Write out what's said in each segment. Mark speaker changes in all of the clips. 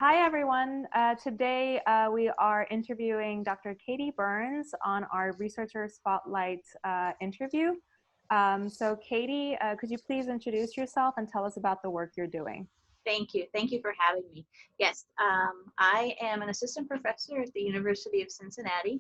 Speaker 1: Hi, everyone. Today, we are interviewing Dr. Katie Burns on our Researcher Spotlight interview. So Katie, could you please introduce yourself and tell us about the work you're doing?
Speaker 2: Thank you. Thank you for having me. Yes, I am an assistant professor at the University of Cincinnati.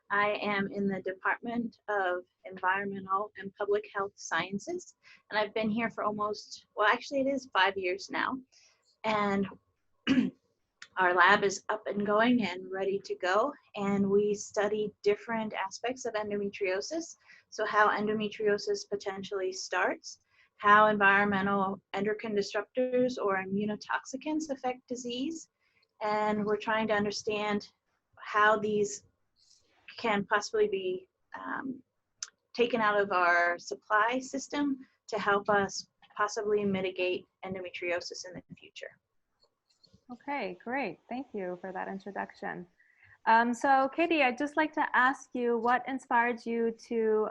Speaker 2: I am in the Department of Environmental and Public Health Sciences, and I've been here for almost, well, actually it is 5 years now. And our lab is up and going and ready to go, and we study different aspects of endometriosis. So how endometriosis potentially starts, how environmental endocrine disruptors or immunotoxicants affect disease, and we're trying to understand how these can possibly be taken out of our supply system to help us possibly mitigate endometriosis in the future.
Speaker 1: Okay, great. Thank you for that introduction. So Katie, I'd just like to ask you what inspired you to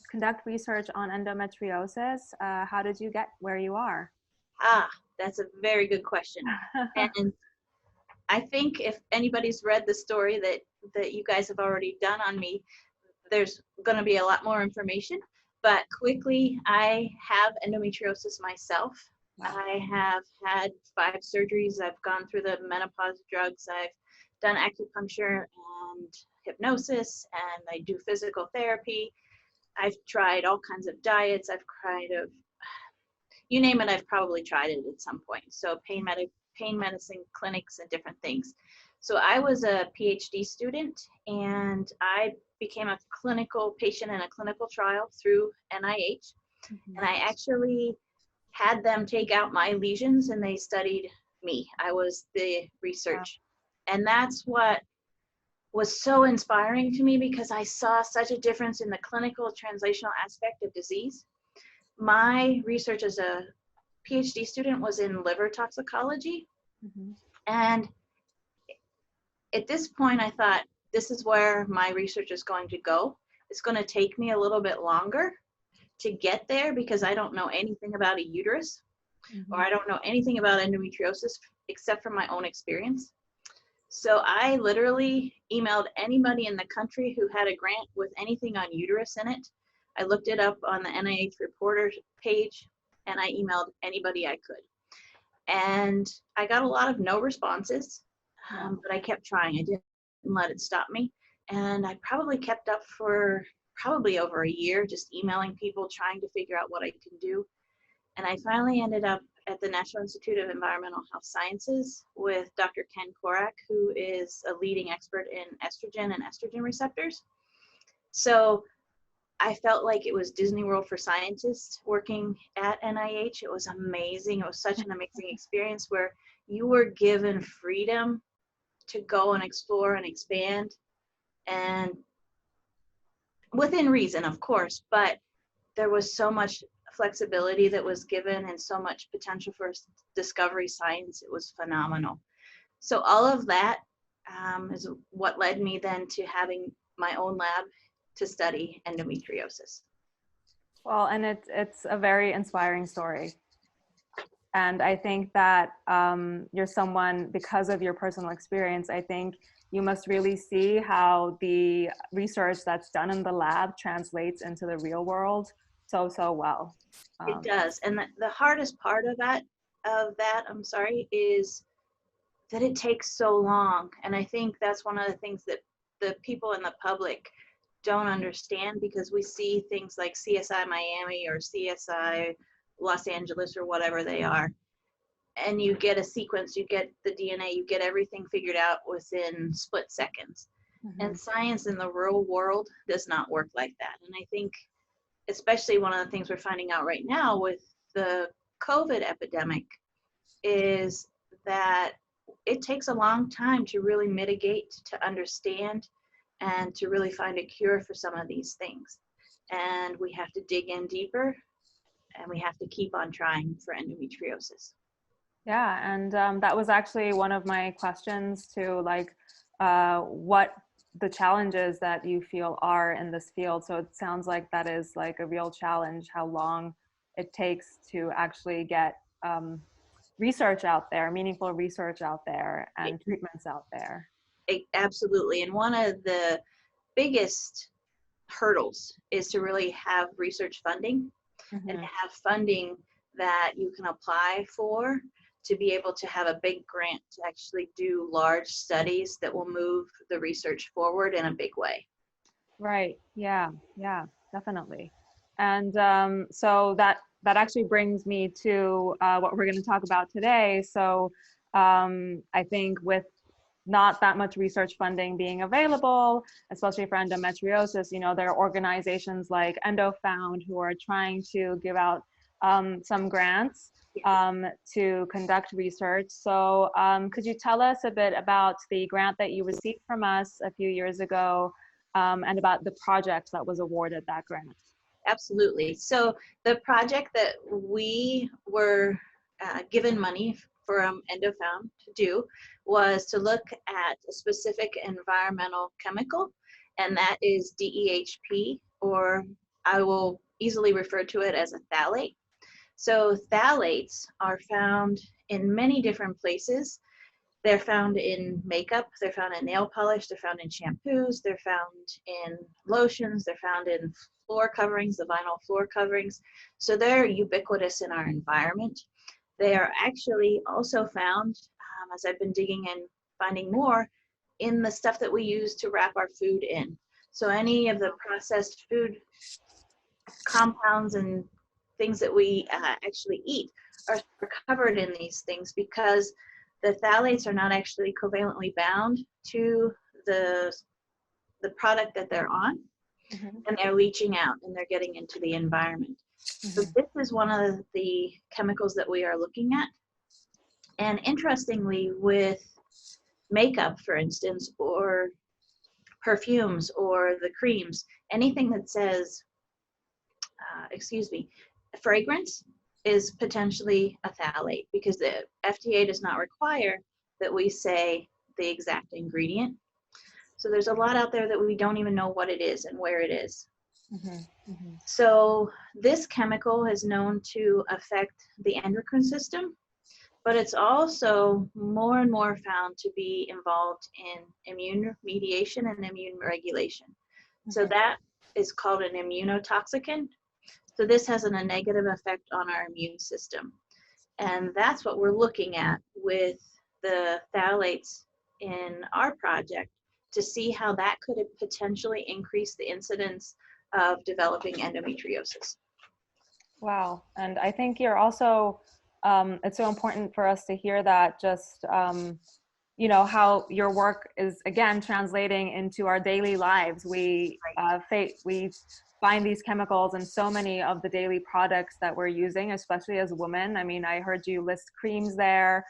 Speaker 1: conduct research on endometriosis? How did you get where you are?
Speaker 2: That's a very good question. And I think if anybody's read the story that you guys have already done on me, there's going to be a lot more information. But quickly, I have endometriosis myself.
Speaker 1: Wow.
Speaker 2: I have had 5 surgeries. I've gone through the menopause drugs. I've done acupuncture and hypnosis, and I do physical therapy. I've tried all kinds of diets. I've tried you name it, I've probably tried it at some point. So pain medicine clinics and different things. So I was a PhD student, and I became a clinical patient in a clinical trial through NIH. And I actually had them take out my lesions, and they studied me. I was the research. Wow. And that's what was so inspiring to me, because I saw such a difference in the clinical translational aspect of disease. My research as a PhD student was in liver toxicology. And at this point, I thought, this is where my research is going to go. It's going to take me a little bit longer to get there, because I don't know anything about a uterus, or I don't know anything about endometriosis except from my own experience. So I literally emailed anybody in the country who had a grant with anything on uterus in it. I looked it up on the NIH reporter page, and I emailed anybody I could. And I got a lot of no responses, but I kept trying. I didn't let it stop me. And I probably kept up for probably over a year, just emailing people, trying to figure out what I can do. And I finally ended up at the National Institute of Environmental Health Sciences with Dr. Ken Kocas, who is a leading expert in estrogen and estrogen receptors. So I felt like it was Disney World for scientists working at NIH. It was amazing. It was such an amazing experience where you were given freedom to go and explore and expand, and within reason, of course, but there was so much flexibility that was given and so much potential for discovery science. It was phenomenal. So all of that is what led me then to having my own lab to study endometriosis.
Speaker 1: Well, and it's a very inspiring story. And I think that you're someone, because of your personal experience, I think you must really see how the research that's done in the lab translates into the real world so well.
Speaker 2: It does. And the hardest part of that, is that it takes so long. And I think that's one of the things that the people in the public don't understand, because we see things like CSI Miami or CSI Los Angeles or whatever they are, and you get a sequence, you get the DNA, you get everything figured out within split seconds. And science in the real world does not work like that. And I think especially one of the things we're finding out right now with the COVID epidemic is that it takes a long time to really mitigate, to understand, and to really find a cure for some of these things. And we have to dig in deeper, and we have to keep on trying for endometriosis.
Speaker 1: Yeah, and that was actually one of my questions too, like what the challenges that you feel are in this field. So it sounds like that is like a real challenge, how long it takes to actually get research out there, meaningful research out there, and treatments out there.
Speaker 2: Absolutely. And one of the biggest hurdles is to really have research funding and to have funding that you can apply for to be able to have a big grant to actually do large studies that will move the research forward in a big way.
Speaker 1: Right. Yeah. Yeah. Definitely. And so that actually brings me to what we're going to talk about today. So I think with not that much research funding being available, especially for endometriosis, you know, there are organizations like EndoFound who are trying to give out some grants to conduct research. So could you tell us a bit about the grant that you received from us a few years ago and about the project that was awarded that grant?
Speaker 2: Absolutely. So the project that we were given money from EndoFound to do was to look at a specific environmental chemical, and that is DEHP, or I will easily refer to it as a phthalate. So phthalates are found in many different places. They're found in makeup, they're found in nail polish, they're found in shampoos, they're found in lotions, they're found in floor coverings, the vinyl floor coverings. So they're ubiquitous in our environment. They are actually also found, as I've been digging and finding more, in the stuff that we use to wrap our food in. So any of the processed food compounds and things that we actually eat are covered in these things because the phthalates are not actually covalently bound to the product that they're on, and they're leaching out and they're getting into the environment. So this is one of the chemicals that we are looking at. And interestingly, with makeup, for instance, or perfumes or the creams, anything that says, fragrance is potentially a phthalate because the FDA does not require that we say the exact ingredient. So there's a lot out there that we don't even know what it is and where it is. So this chemical is known to affect the endocrine system, but it's also more and more found to be involved in immune mediation and immune regulation. So that is called an immunotoxicant. So this has a negative effect on our immune system. And that's what we're looking at with the phthalates in our project to see how that could potentially increase the incidence of developing endometriosis.
Speaker 1: Wow. And I think you're also, it's so important for us to hear that just, you know, how your work is, again, translating into our daily lives. We find these chemicals in so many of the daily products that we're using, especially as women. I mean, I heard you list creams there,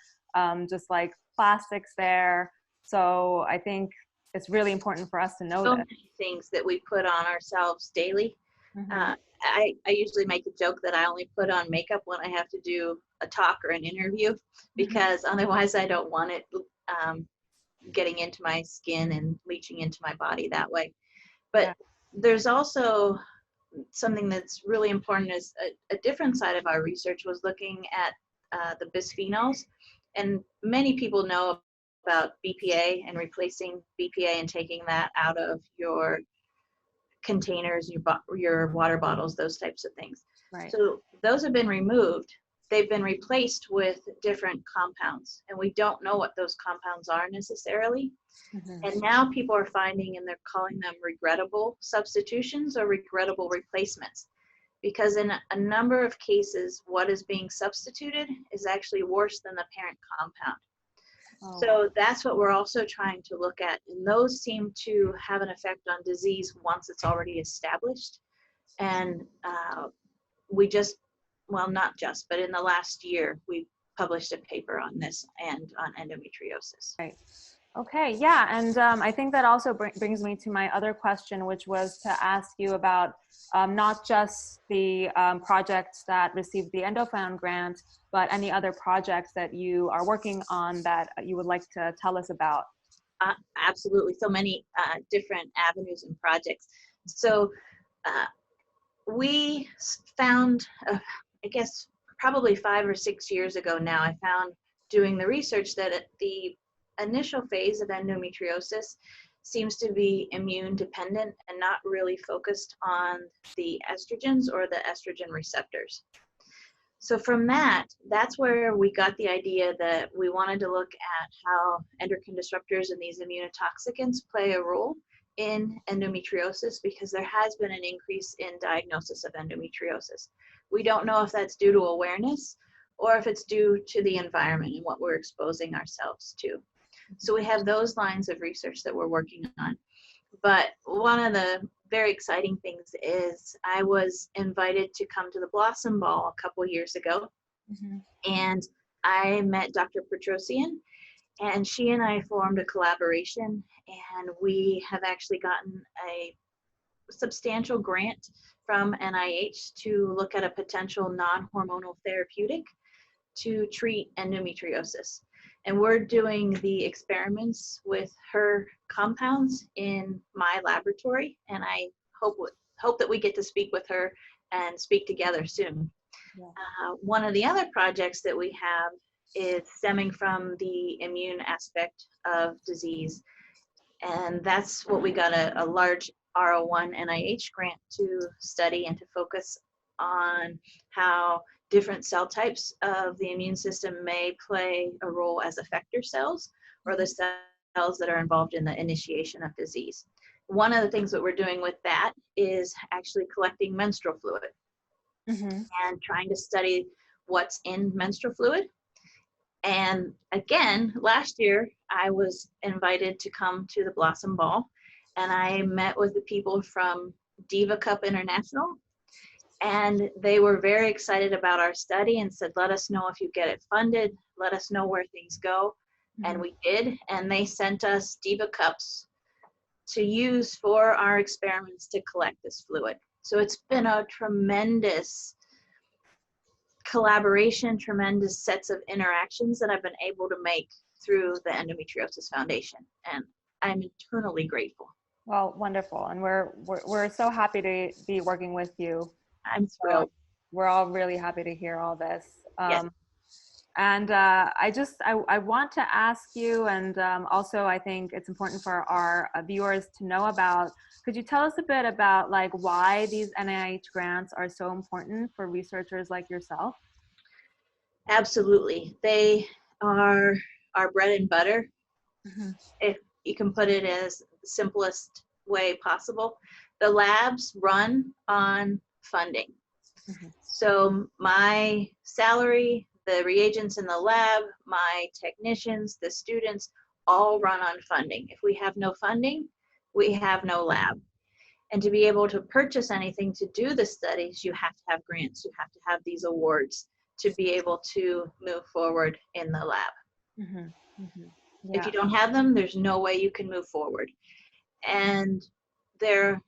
Speaker 1: just like plastics there. So I think it's really important for us to know
Speaker 2: so
Speaker 1: that.
Speaker 2: many things that we put on ourselves daily. I usually make a joke that I only put on makeup when I have to do a talk or an interview, because otherwise I don't want it getting into my skin and leaching into my body that way. But there's also something that's really important is a different side of our research was looking at the bisphenols. And many people know about BPA and replacing BPA and taking that out of your containers, your water bottles, those types of things.
Speaker 1: Right.
Speaker 2: So those have been removed. They've been replaced with different compounds, and we don't know what those compounds are necessarily. And now people are finding, and they're calling them regrettable substitutions or regrettable replacements, because in a number of cases, what is being substituted is actually worse than the parent compound. So that's what we're also trying to look at. And those seem to have an effect on disease once it's already established. And we just, well, not just, but in the last year, we published a paper on this and on endometriosis.
Speaker 1: Right. Okay. Yeah. And I think that also brings me to my other question, which was to ask you about not just the projects that received the EndoFound grant, but any other projects that you are working on that you would like to tell us about.
Speaker 2: Absolutely. So many different avenues and projects. So we found, I guess, probably 5 or 6 years ago now, I found doing the research that the initial phase of endometriosis seems to be immune dependent and not really focused on the estrogens or the estrogen receptors. So from that's where we got the idea that we wanted to look at how endocrine disruptors and these immunotoxicants play a role in endometriosis, because there has been an increase in diagnosis of endometriosis. We don't know if that's due to awareness or if it's due to the environment and what we're exposing ourselves to. So we have those lines of research that we're working on. But one of the very exciting things is I was invited to come to the Blossom Ball a couple years ago, and I met Dr. Petrosian, and she and I formed a collaboration, and we have actually gotten a substantial grant from NIH to look at a potential non-hormonal therapeutic to treat endometriosis. And we're doing the experiments with her compounds in my laboratory, and I hope that we get to speak with her and speak together soon. Yeah. One of the other projects that we have is stemming from the immune aspect of disease, and that's what we got a large R01 NIH grant to study and to focus on how different cell types of the immune system may play a role as effector cells, or the cells that are involved in the initiation of disease. One of the things that we're doing with that is actually collecting menstrual fluid and trying to study what's in menstrual fluid. And again, last year, I was invited to come to the Blossom Ball, and I met with the people from Diva Cup International, and they were very excited about our study and said, let us know if you get it funded, let us know where things go. And we did, and they sent us Diva Cups to use for our experiments to collect this fluid. So it's been a tremendous collaboration, tremendous sets of interactions that I've been able to make through the Endometriosis Foundation, and I'm eternally grateful.
Speaker 1: Well, wonderful, and we're so happy to be working with you.
Speaker 2: I'm thrilled.
Speaker 1: We're all really happy to hear all this.
Speaker 2: Yes.
Speaker 1: And I want to ask you, and also I think it's important for our viewers to know about, could you tell us a bit about like why these NIH grants are so important for researchers like yourself?
Speaker 2: Absolutely. They are our bread and butter, if you can put it as the simplest way possible. The labs run on funding. So my salary, the reagents in the lab, my technicians, the students, all run on funding. If we have no funding, we have no lab. And to be able to purchase anything to do the studies, you have to have grants, you have to have these awards to be able to move forward in the lab. If you don't have them, there's no way you can move forward. And their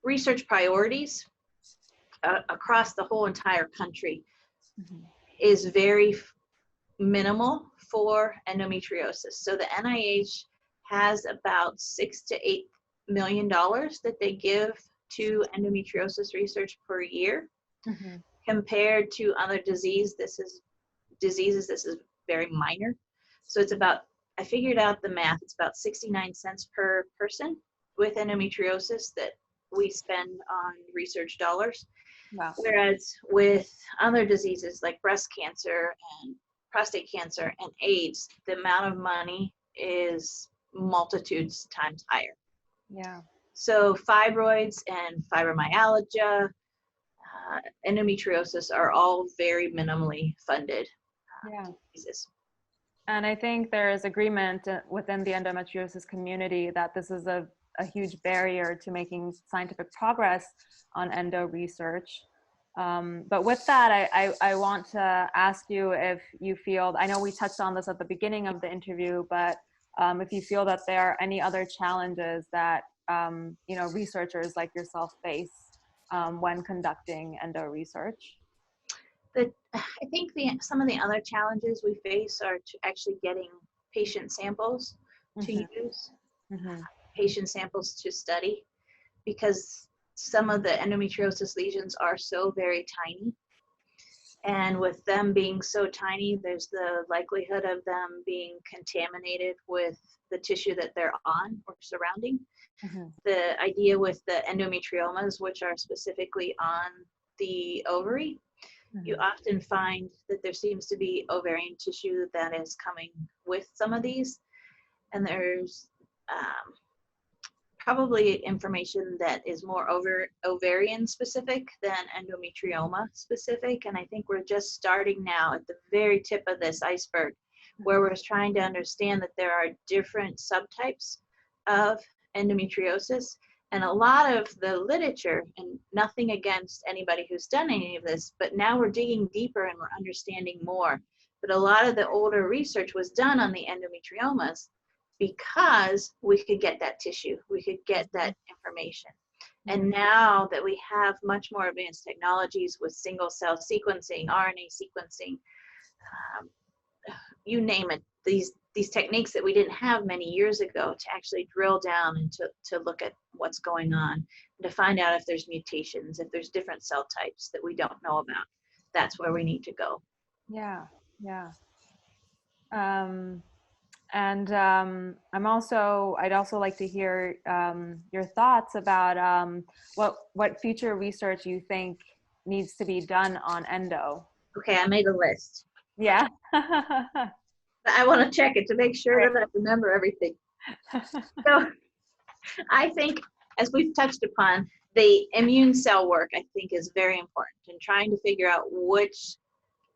Speaker 2: research priorities across the whole entire country is very minimal for endometriosis. So the NIH has about $6 to $8 million that they give to endometriosis research per year. Compared to other diseases, this is very minor. So it's about, I figured out the math, it's about 69 cents per person with endometriosis that we spend on research dollars. Wow. Whereas with other diseases like breast cancer and prostate cancer and AIDS, the amount of money is multitudes times higher.
Speaker 1: Yeah.
Speaker 2: So fibroids and fibromyalgia, endometriosis are all very minimally funded diseases.
Speaker 1: And I think there is agreement within the endometriosis community that this is a huge barrier to making scientific progress on endo research. But with that, I want to ask you if you feel, I know we touched on this at the beginning of the interview, but if you feel that there are any other challenges that researchers like yourself face when conducting endo research.
Speaker 2: I think some of the other challenges we face are actually getting patient samples to use, patient samples to study, because some of the endometriosis lesions are so very tiny And with them being so tiny, there's the likelihood of them being contaminated with the tissue that they're on or surrounding.
Speaker 1: Mhm.
Speaker 2: The idea with the endometriomas, which are specifically on the ovary, you
Speaker 1: Mhm.
Speaker 2: often find that there seems to be ovarian tissue that is coming with some of these. And there's probably information that is more ovarian specific than endometrioma specific. And I think we're just starting now at the very tip of this iceberg, where we're trying to understand that there are different subtypes of endometriosis. And a lot of the literature, and nothing against anybody who's done any of this, but now we're digging deeper and we're understanding more. But a lot of the older research was done on the endometriomas because we could get that tissue, we could get that information. And now that we have much more advanced technologies with single cell sequencing, RNA sequencing, you name it, these techniques that we didn't have many years ago to actually drill down and to look at what's going on, and to find out if there's mutations, if there's different cell types that we don't know about. That's where we need to go.
Speaker 1: Yeah, yeah. And I'd also like to hear your thoughts about what future research you think needs to be done on endo.
Speaker 2: Okay, I made a list.
Speaker 1: Yeah.
Speaker 2: But I want to check it to make sure that I remember everything. So I think, as we've touched upon, the immune cell work, I think, is very important in trying to figure out which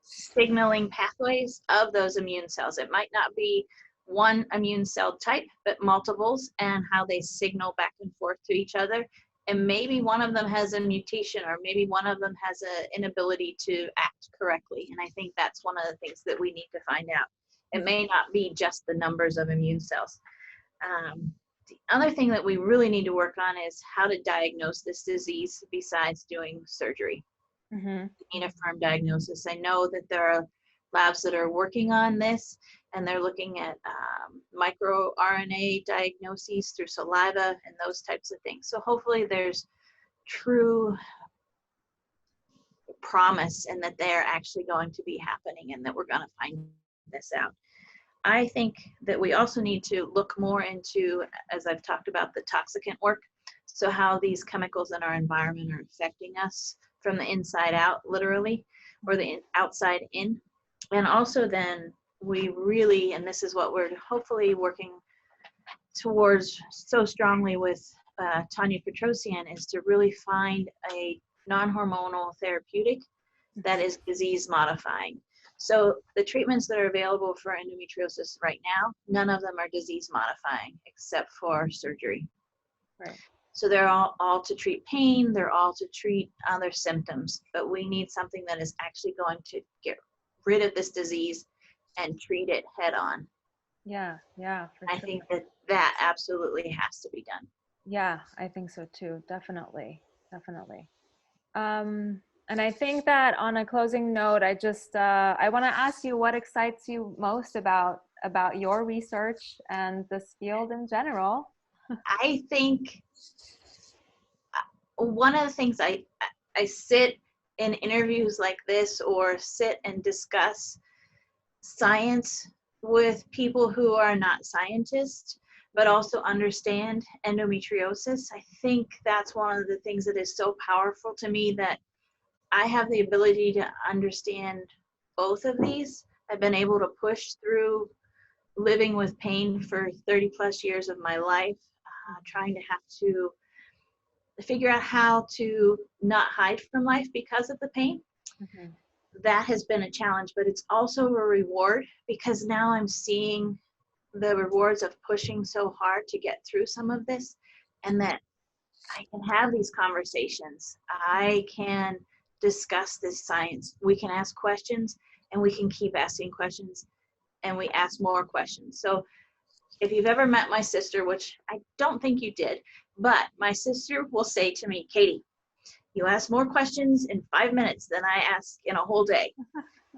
Speaker 2: signaling pathways of those immune cells. It might not be one immune cell type, but multiples, and how they signal back and forth to each other. And maybe one of them has a mutation, or maybe one of them has an inability to act correctly. And I think that's one of the things that we need to find out. It may not be just the numbers of immune cells. The other thing that we really need to work on is how to diagnose this disease besides doing surgery.
Speaker 1: Mm-hmm.
Speaker 2: We need a firm diagnosis. I know that there are labs that are working on this, and they're looking at microRNA diagnoses through saliva and those types of things. So hopefully there's true promise and that they're actually going to be happening and that we're going to find this out. I think that we also need to look more into, as I've talked about, the toxicant work. So how these chemicals in our environment are affecting us from the inside out, literally, or the outside in. And also then we really, and this is what we're hopefully working towards so strongly with Tanya Petrosian, is to really find a non-hormonal therapeutic that is disease modifying. So the treatments that are available for endometriosis right now, none of them are disease modifying except for surgery.
Speaker 1: Right.
Speaker 2: So they're all to treat pain, they're all to treat other symptoms, but we need something that is actually going to get rid of this disease and treat it head on.
Speaker 1: Yeah, yeah, for
Speaker 2: I
Speaker 1: sure.
Speaker 2: think that absolutely has to be done.
Speaker 1: Yeah, I think so too. Definitely, definitely. And I think that on a closing note, I want to ask you what excites you most about your research and this field in general.
Speaker 2: I think one of the things I sit in interviews like this, or sit and discuss science with people who are not scientists, but also understand endometriosis. I think that's one of the things that is so powerful to me, that I have the ability to understand both of these. I've been able to push through living with pain for 30 plus years of my life, trying to have to figure out how to not hide from life because of the pain.
Speaker 1: Mm-hmm.
Speaker 2: That has been a challenge, but it's also a reward, because now I'm seeing the rewards of pushing so hard to get through some of this, and that I can have these conversations. I can discuss this science. We can ask questions, and we can keep asking questions, and we ask more questions. So if you've ever met my sister, which I don't think you did, but my sister will say to me, Katie, you ask more questions in 5 minutes than I ask in a whole day.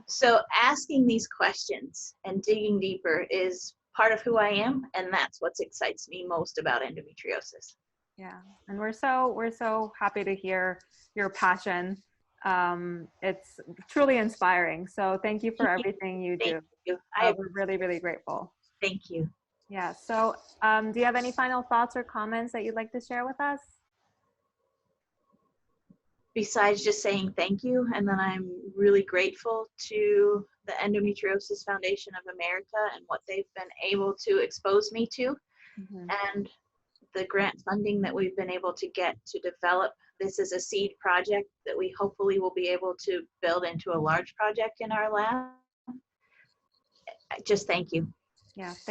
Speaker 2: So asking these questions and digging deeper is part of who I am, and that's what excites me most about endometriosis.
Speaker 1: Yeah, and we're so happy to hear your passion It's truly inspiring. So thank you for everything you do.
Speaker 2: Thank you.
Speaker 1: We're really, really grateful.
Speaker 2: Thank you.
Speaker 1: Yeah. So do you have any final thoughts or comments that you'd like to share with us?
Speaker 2: Besides just saying thank you, and then I'm really grateful to the Endometriosis Foundation of America and what they've been able to expose me to, and the grant funding that we've been able to get to develop this as a seed project that we hopefully will be able to build into a large project in our lab. Just thank you.
Speaker 1: Yeah.